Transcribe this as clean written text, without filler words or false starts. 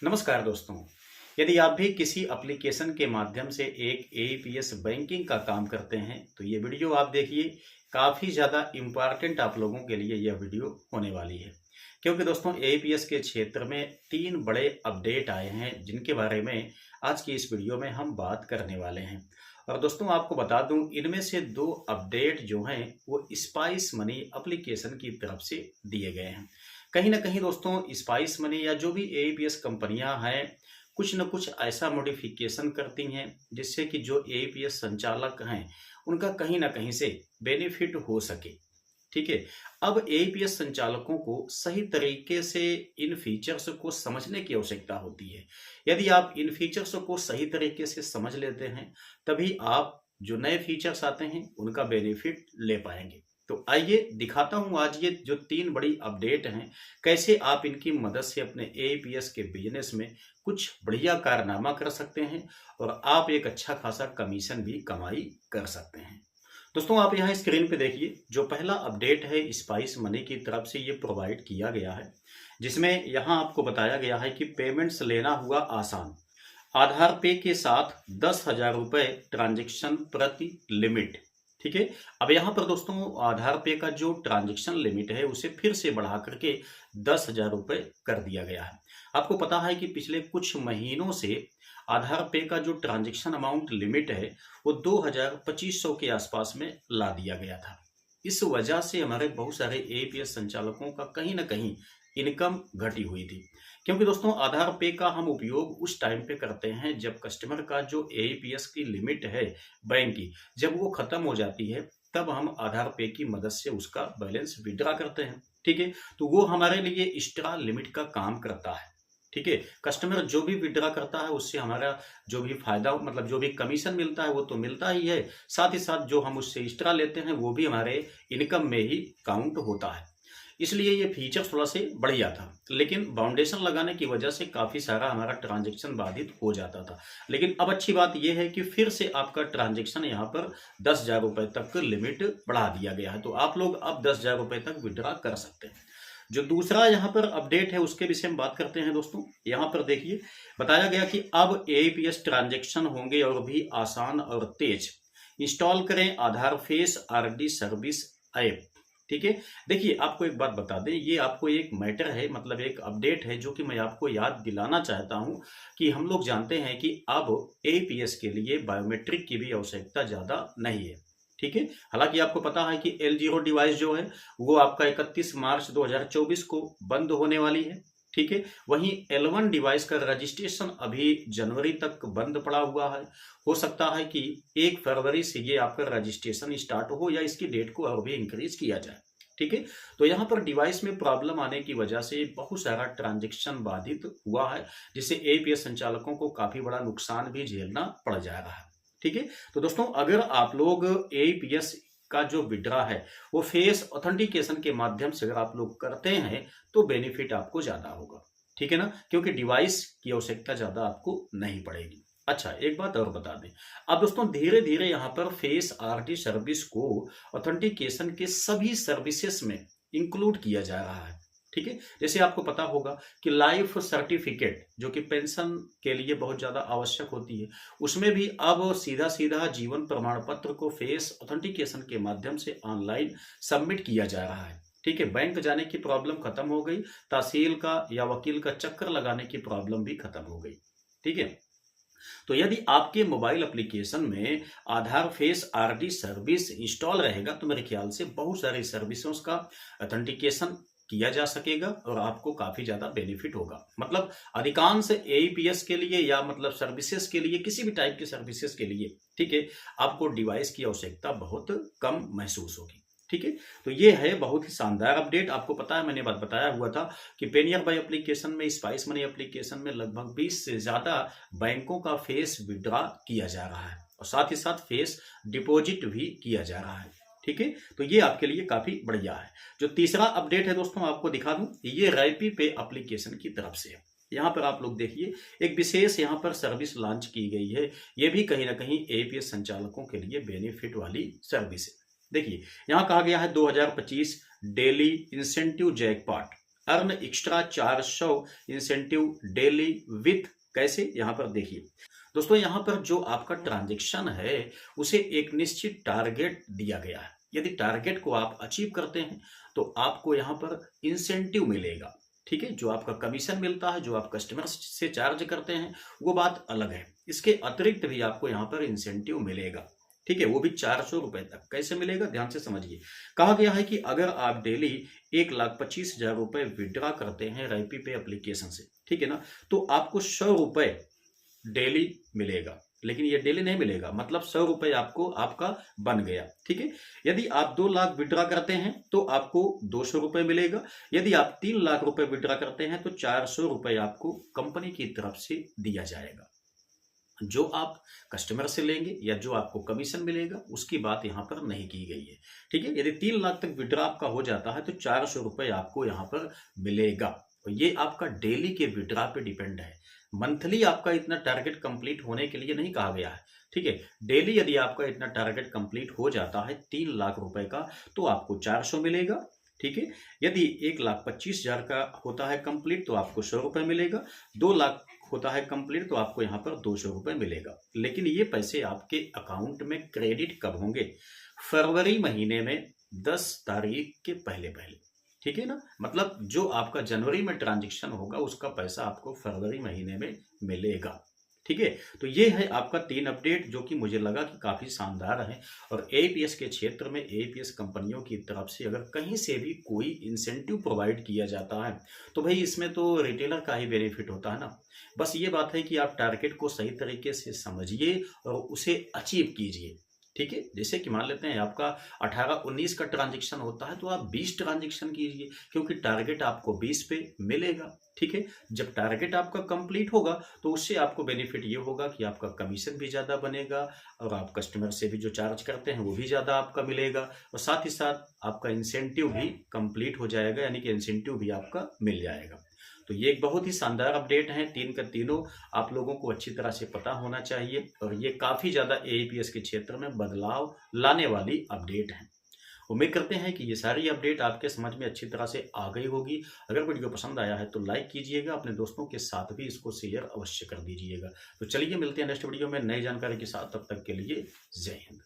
नमस्कार दोस्तों। यदि आप भी किसी एप्लीकेशन के माध्यम से एक एईपीएस बैंकिंग का काम करते हैं तो ये वीडियो आप देखिए। काफ़ी ज़्यादा इम्पॉर्टेंट आप लोगों के लिए यह वीडियो होने वाली है, क्योंकि दोस्तों एईपीएस के क्षेत्र में 3 बड़े अपडेट आए हैं जिनके बारे में आज की इस वीडियो में हम बात करने वाले हैं। और दोस्तों आपको बता दूं, इनमें से 2 अपडेट जो हैं वो स्पाइस मनी एप्लीकेशन की तरफ से दिए गए हैं। कहीं ना कहीं दोस्तों स्पाइस मनी या जो भी एईपीएस कंपनियां हैं कुछ न कुछ ऐसा मॉडिफिकेशन करती हैं जिससे कि जो एईपीएस संचालक हैं उनका कहीं ना कहीं से बेनिफिट हो सके। ठीक है। अब एईपीएस संचालकों को सही तरीके से इन फीचर्स को समझने की आवश्यकता होती है। यदि आप इन फीचर्स को सही तरीके से समझ लेते हैं तभी आप जो नए फीचर्स आते हैं उनका बेनिफिट ले पाएंगे। तो आइए दिखाता हूं आज ये जो 3 बड़ी अपडेट हैं कैसे आप इनकी मदद से अपने एईपीएस के बिजनेस में कुछ बढ़िया कारनामा कर सकते हैं और आप एक अच्छा खासा कमीशन भी कमाई कर सकते हैं। दोस्तों आप यहाँ स्क्रीन पे देखिए, जो पहला अपडेट है स्पाइस मनी की तरफ से ये प्रोवाइड किया गया है, जिसमें यहाँ आपको बताया गया है कि पेमेंट्स लेना हुआ आसान। आधार पे के साथ 10,000 रुपये ट्रांजेक्शन प्रति लिमिट। ठीक है। अब यहाँ पर दोस्तों आधार पे का जो ट्रांजेक्शन लिमिट है उसे फिर से बढ़ा करके 10,000 रुपये कर दिया गया है। आपको पता है कि पिछले कुछ महीनों से आधार पे का जो ट्रांजैक्शन अमाउंट लिमिट है वो 2,2500 के आसपास में ला दिया गया था। इस वजह से हमारे बहुत सारे एईपीएस संचालकों का कहीं ना कहीं इनकम घटी हुई थी, क्योंकि दोस्तों आधार पे का हम उपयोग उस टाइम पे करते हैं जब कस्टमर का जो एईपीएस की लिमिट है बैंक की, जब वो खत्म हो जाती है तब हम आधार पे की मदद से उसका बैलेंस विड्रा करते हैं। ठीक है। तो वो हमारे लिए एक्स्ट्रा लिमिट का काम करता है। ठीक है। कस्टमर जो भी विड्रा करता है उससे हमारा जो भी फायदा मतलब जो भी कमीशन मिलता है वो तो मिलता ही है, साथ ही साथ जो हम उससे एक्स्ट्रा लेते हैं वो भी हमारे इनकम में ही काउंट होता है। इसलिए ये फीचर थोड़ा से बढ़िया था, लेकिन बाउंडेशन लगाने की वजह से काफ़ी सारा हमारा ट्रांजैक्शन बाधित हो जाता था। लेकिन अब अच्छी बात यह है कि फिर से आपका ट्रांजैक्शन यहाँ पर 10,000 रुपये तक लिमिट बढ़ा दिया गया है, तो आप लोग अब 10,000 रुपये तक विड्रा कर सकते हैं। जो दूसरा यहाँ पर अपडेट है उसके विषय में बात करते हैं दोस्तों। यहाँ पर देखिए बताया गया कि अब एईपीएस ट्रांजैक्शन होंगे और भी आसान और तेज। इंस्टॉल करें आधार फेस आरडी सर्विस ऐप। ठीक है। देखिए आपको एक बात बता दें, ये आपको एक मैटर है, मतलब एक अपडेट है जो कि मैं आपको याद दिलाना चाहता हूं कि हम लोग जानते हैं कि अब एईपीएस के लिए बायोमेट्रिक की भी आवश्यकता ज़्यादा नहीं है। ठीक है। हालांकि आपको पता है कि L0 डिवाइस जो है वो आपका 31 मार्च 2024 को बंद होने वाली है। ठीक है। वहीं L1 डिवाइस का रजिस्ट्रेशन अभी जनवरी तक बंद पड़ा हुआ है। हो सकता है कि 1 फरवरी से ये आपका रजिस्ट्रेशन स्टार्ट हो या इसकी डेट को और भी इंक्रीज किया जाए। ठीक है। तो यहाँ पर डिवाइस में प्रॉब्लम आने की वजह से बहुत सारा ट्रांजैक्शन बाधित हुआ है, जिससे एईपीएस संचालकों को काफी बड़ा नुकसान भी झेलना पड़ जा रहा है। ठीक है। तो दोस्तों अगर आप लोग एईपीएस का जो विड्रा है वो फेस ऑथेंटिकेशन के माध्यम से अगर आप लोग करते हैं तो बेनिफिट आपको ज्यादा होगा। ठीक है ना, क्योंकि डिवाइस की आवश्यकता ज्यादा आपको नहीं पड़ेगी। अच्छा एक बात और बता दें, अब दोस्तों धीरे धीरे यहाँ पर फेस आरटी सर्विस को ऑथेंटिकेशन के सभी सर्विसेज में इंक्लूड किया जा रहा है। ठीक है। जैसे आपको पता होगा कि लाइफ सर्टिफिकेट जो कि पेंशन के लिए बहुत ज्यादा आवश्यक होती है, उसमें भी अब सीधा सीधा जीवन प्रमाण पत्र को फेस ऑथेंटिकेशन के माध्यम से ऑनलाइन सबमिट किया जा रहा है। ठीक है। बैंक जाने की प्रॉब्लम खत्म हो गई, तहसील का या वकील का चक्कर लगाने की प्रॉब्लम भी खत्म हो गई। ठीक है। तो यदि आपके मोबाइल एप्लीकेशन में आधार फेस आरडी सर्विस इंस्टॉल रहेगा तो मेरे ख्याल से बहुत सारी सर्विसों का ऑथेंटिकेशन किया जा सकेगा और आपको काफी ज्यादा बेनिफिट होगा। मतलब अधिकांश एईपीएस के लिए या मतलब सर्विसेज के लिए, किसी भी टाइप की सर्विसेज के लिए, ठीक है, आपको डिवाइस की आवश्यकता बहुत कम महसूस होगी। ठीक है। तो ये है बहुत ही शानदार अपडेट। आपको पता है मैंने बात बताया हुआ था कि पेनियर बाय एप्लीकेशन में, स्पाइस मनी एप्लीकेशन में लगभग 20 से ज्यादा बैंकों का फेस विड्रा किया जा रहा है और साथ ही साथ फेस डिपॉजिट भी किया जा रहा है। ठीक है। तो ये आपके लिए काफी बढ़िया है। जो तीसरा अपडेट है दोस्तों आपको दिखा दूं, ये रैपी पे एप्लीकेशन की तरफ से है। यहाँ पर आप लोग देखिए एक विशेष यहाँ पर सर्विस लॉन्च की गई है। ये भी कहीं ना कहीं एईपीएस संचालकों के लिए बेनिफिट वाली सर्विस है। देखिए यहाँ कहा गया है 2025 daily incentive jackpot. Earn extra 400 incentive daily with, कैसे, यहाँ पर देखिए दोस्तों। यहाँ पर जो आपका ट्रांजैक्शन है उसे एक निश्चित टारगेट दिया गया है। यदि टारगेट को आप अचीव करते हैं तो आपको यहाँ पर इंसेंटिव मिलेगा। ठीक है, जो आपका कमीशन मिलता है, जो आप कस्टमर से चार्ज करते हैं, वो बात अलग है। इसके अतिरिक्त भी आपको यहाँ पर इंसेंटिव मिलेगा। ठीक है, वो भी 400 रुपए तक। कैसे मिलेगा, ध्यान से समझिए। कहा गया है कि अगर आप डेली 1,25,000 रुपए विड्रॉ करते हैं रैपी पे एप्लीकेशन से, ठीक है ना, तो आपको 100 रुपए डेली मिलेगा। लेकिन ये डेली नहीं मिलेगा, मतलब 100 रुपए आपको आपका बन गया। ठीक है, यदि आप 2 लाख विड्रॉ करते हैं तो आपको 200 रुपए मिलेगा। यदि आप 3 लाख रुपए विड्रॉ करते हैं तो 400 रुपए आपको कंपनी की तरफ से दिया जाएगा। जो आप कस्टमर से लेंगे या जो आपको कमीशन मिलेगा उसकी बात यहाँ पर नहीं की गई है। ठीक है, यदि 3 लाख तक विड्रॉ आपका हो जाता है तो 400 रुपए आपको यहाँ पर मिलेगा। तो ये आपका डेली के विड्रॉ पे डिपेंड है। मंथली आपका इतना टारगेट कंप्लीट होने के लिए नहीं कहा गया है। ठीक है, डेली यदि आपका इतना टारगेट कंप्लीट हो जाता है 3 लाख रुपए का तो आपको 400 मिलेगा। ठीक है, यदि 1,25,000 का होता है कंप्लीट तो आपको 100 रुपए मिलेगा। 2 लाख होता है कंप्लीट तो आपको यहाँ पर 200 रुपए मिलेगा। लेकिन ये पैसे आपके अकाउंट में क्रेडिट कब होंगे? फरवरी महीने में 10 तारीख के पहले पहले। ठीक है ना, मतलब जो आपका जनवरी में ट्रांजैक्शन होगा उसका पैसा आपको फरवरी महीने में मिलेगा। ठीक है, तो ये है आपका 3 अपडेट जो कि मुझे लगा कि काफ़ी शानदार है। और एपीएस के क्षेत्र में एपीएस कंपनियों की तरफ से अगर कहीं से भी कोई इंसेंटिव प्रोवाइड किया जाता है तो भाई इसमें तो रिटेलर का ही बेनिफिट होता है ना। बस ये बात है कि आप टारगेट को सही तरीके से समझिए और उसे अचीव कीजिए। ठीक है, जैसे कि मान लेते हैं आपका 18-19 का ट्रांजैक्शन होता है तो आप 20 ट्रांजैक्शन कीजिए, क्योंकि टारगेट आपको 20 पे मिलेगा। ठीक है, जब टारगेट आपका कंप्लीट होगा तो उससे आपको बेनिफिट ये होगा कि आपका कमीशन भी ज़्यादा बनेगा और आप कस्टमर से भी जो चार्ज करते हैं वो भी ज़्यादा आपका मिलेगा, और साथ ही साथ आपका इंसेंटिव भी कंप्लीट हो जाएगा, यानी कि इंसेंटिव भी आपका मिल जाएगा। तो ये एक बहुत ही शानदार अपडेट है। 3 का तीनों आप लोगों को अच्छी तरह से पता होना चाहिए और ये काफ़ी ज़्यादा एईपीएस के क्षेत्र में बदलाव लाने वाली अपडेट है। उम्मीद करते हैं कि ये सारी अपडेट आपके समझ में अच्छी तरह से आ गई होगी। अगर वीडियो पसंद आया है तो लाइक कीजिएगा, अपने दोस्तों के साथ भी इसको शेयर अवश्य कर दीजिएगा। तो चलिए मिलते हैं नेक्स्ट वीडियो में नई जानकारी के साथ, तब तक के लिए जय हिंद।